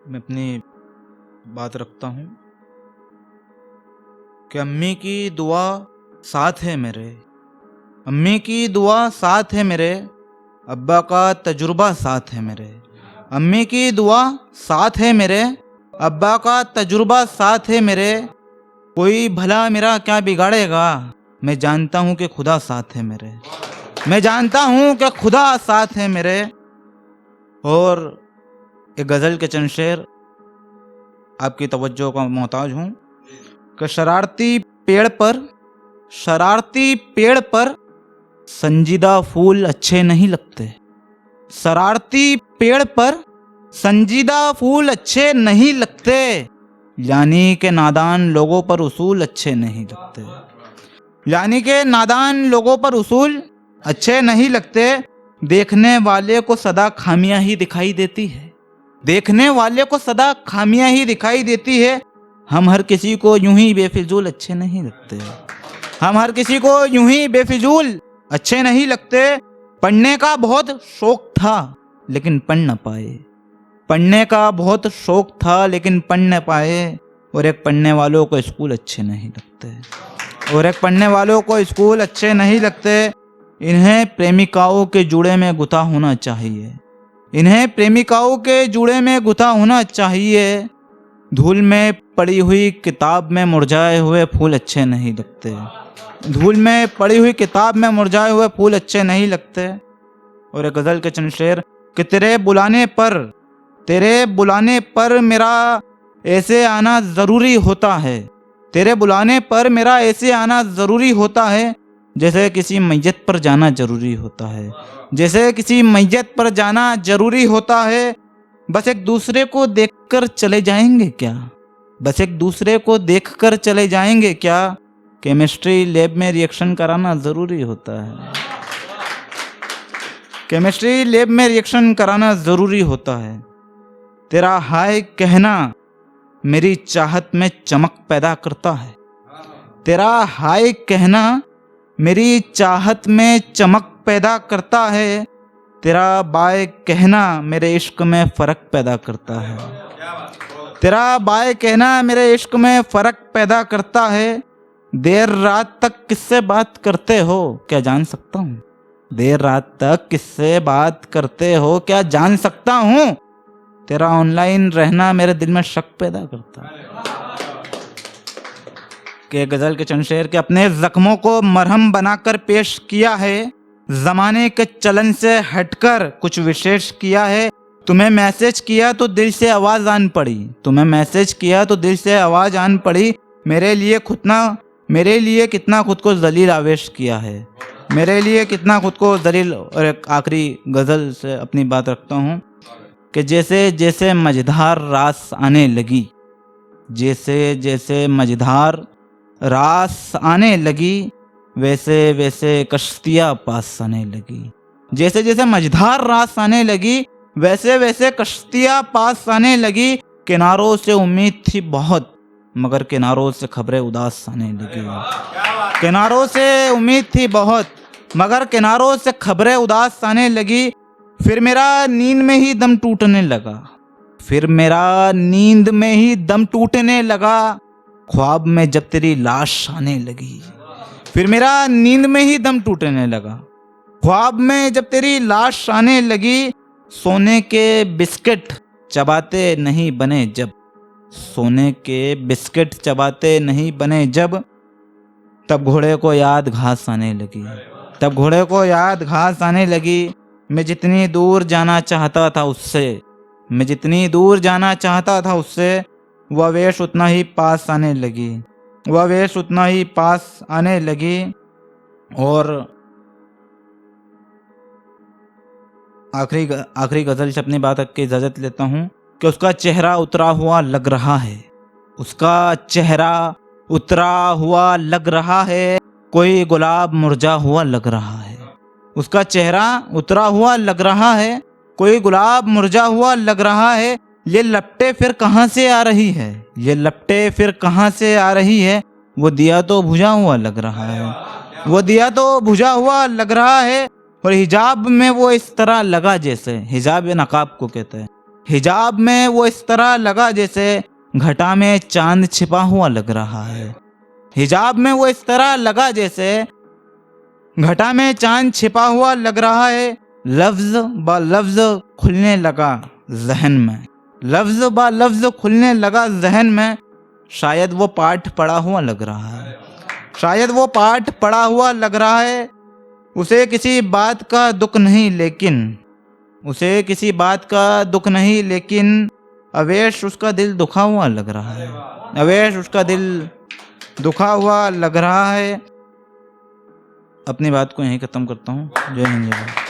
मैं अपनी बात रखता हूँ कि अम्मी की दुआ साथ है मेरे, अम्मी की दुआ साथ है मेरे, अब्बा का तजुर्बा साथ है मेरे। अम्मी की दुआ साथ है मेरे, अब्बा का तजुर्बा साथ है मेरे। कोई भला मेरा क्या बिगाड़ेगा, मैं जानता हूँ कि खुदा साथ है मेरे, मैं जानता हूँ कि खुदा साथ है मेरे। और एक गज़ल के चंद शेर आपकी तवज्जो का मोहताज हूँ कि शरारती पेड़ पर संजीदा फूल अच्छे नहीं लगते। शरारती पेड़ पर संजीदा फूल अच्छे नहीं लगते, यानी के नादान लोगों पर उसूल अच्छे नहीं लगते, यानी के नादान लोगों पर उसूल अच्छे नहीं लगते। देखने वाले को सदा खामियां ही दिखाई देती है, देखने वाले को सदा खामियां ही दिखाई देती है। हम हर किसी को यूं ही बेफिजूल अच्छे नहीं लगते, हम हर किसी को यूं ही बेफिजूल अच्छे नहीं लगते। पढ़ने का बहुत शौक था लेकिन पढ़ न पाए, पढ़ने का बहुत शौक था लेकिन पढ़ न पाए। और एक पढ़ने वालों को स्कूल अच्छे नहीं लगते, और एक पढ़ने वालों को स्कूल अच्छे नहीं लगते। इन्हें प्रेमिकाओं के जुड़े में गुथा होना चाहिए, इन्हें प्रेमिकाओं के जुड़े में गुथा होना चाहिए। धूल में पड़ी हुई किताब में मुरझाए हुए फूल अच्छे नहीं लगते, धूल में पड़ी हुई किताब में मुरझाए हुए फूल अच्छे नहीं लगते। और एक गज़ल के चंद शेर कि तेरे बुलाने पर मेरा ऐसे आना ज़रूरी होता है, तेरे बुलाने पर मेरा ऐसे आना ज़रूरी होता है, जैसे किसी मैयत पर जाना ज़रूरी होता है, जैसे किसी मैयत पर जाना ज़रूरी होता है। बस एक दूसरे को देखकर चले जाएंगे क्या, बस एक दूसरे को देखकर चले जाएंगे क्या, केमिस्ट्री लैब में रिएक्शन कराना ज़रूरी होता है, केमिस्ट्री लैब में रिएक्शन कराना ज़रूरी होता है। तेरा हाय कहना मेरी चाहत में चमक पैदा करता है, तेरा हाय कहना मेरी चाहत में चमक पैदा करता है, तेरा बाय कहना मेरे इश्क में फ़र्क पैदा करता है, तेरा बाय कहना मेरे इश्क में फ़र्क पैदा करता है। देर रात तक किससे बात करते हो क्या जान सकता हूँ, देर रात तक किससे बात करते हो क्या जान सकता हूँ, तेरा ऑनलाइन रहना मेरे दिल में शक पैदा करता है। के गज़ल के चंद शेर के अपने जख्मों को मरहम बनाकर पेश किया है, ज़माने के चलन से हटकर कुछ विशेष किया है। तुम्हें मैसेज किया तो दिल से आवाज़ आन पड़ी, तुम्हें मैसेज किया तो दिल से आवाज़ आन पड़ी। मेरे लिए कितना खुद को जलील आवेश किया है, मेरे लिए कितना खुद को जलील। और एक आखिरी गज़ल से अपनी बात रखता हूँ कि जैसे जैसे मझधार रास आने लगी, जैसे जैसे मझधार रास आने लगी, वैसे वैसे कश्तियाँ पास आने लगी, जैसे जैसे मझधार रास आने लगी, वैसे वैसे कश्तियाँ पास आने लगी। किनारों से उम्मीद थी बहुत मगर किनारों से खबरें उदास आने लगी, किनारों से उम्मीद थी बहुत मगर किनारों से खबरें उदास आने लगी। फिर मेरा नींद में ही दम टूटने लगा, फिर मेरा नींद में ही दम टूटने लगा, ख्वाब में जब तेरी लाश आने लगी, फिर मेरा नींद में ही दम टूटने लगा, ख्वाब में जब तेरी लाश आने लगी। सोने के बिस्किट चबाते नहीं बने जब, सोने के बिस्किट चबाते नहीं बने जब, तब घोड़े को याद घास आने लगी, तब घोड़े को याद घास आने लगी। मैं जितनी दूर जाना चाहता था उससे, मैं जितनी दूर जाना चाहता था उससे, वह वेश उतना ही पास आने लगी, वह वेश उतना ही पास आने लगी। और आखिरी गज़ल से अपनी बात की इजाज़त लेता हूँ कि उसका चेहरा उतरा हुआ लग रहा है, उसका चेहरा उतरा हुआ लग रहा है, कोई गुलाब मुरझा हुआ लग रहा है, उसका चेहरा उतरा हुआ लग रहा है, कोई गुलाब मुरझा हुआ लग रहा है। ये लपटे फिर कहाँ से आ रही है, ये लपटे फिर कहाँ से आ रही है, वो दिया तो बुझा हुआ लग रहा है, वो दिया तो बुझा हुआ लग रहा है। और हिजाब में वो इस तरह लगा जैसे, हिजाब या नकाब को कहते हैं, हिजाब में वो इस तरह लगा जैसे घटा में चांद छिपा हुआ लग रहा है। हिजाब में वो इस तरह लगा जैसे घटा में चांद छिपा हुआ लग रहा है। लफ्ज ब लफ्ज खुलने लगा जहन में, लफ्ज ब लफ्ज खुलने लगा जहन में। शायद वो पाठ पढ़ा हुआ लग रहा है, शायद वो पाठ पढ़ा हुआ लग रहा है। उसे किसी बात का दुख नहीं लेकिन, उसे किसी बात का दुख नहीं लेकिन अवेश उसका दिल दुखा हुआ लग रहा है, अवेश उसका दिल दुखा हुआ लग रहा है। अपनी बात को यहीं ख़त्म करता हूँ। जय हिंद जय भारत।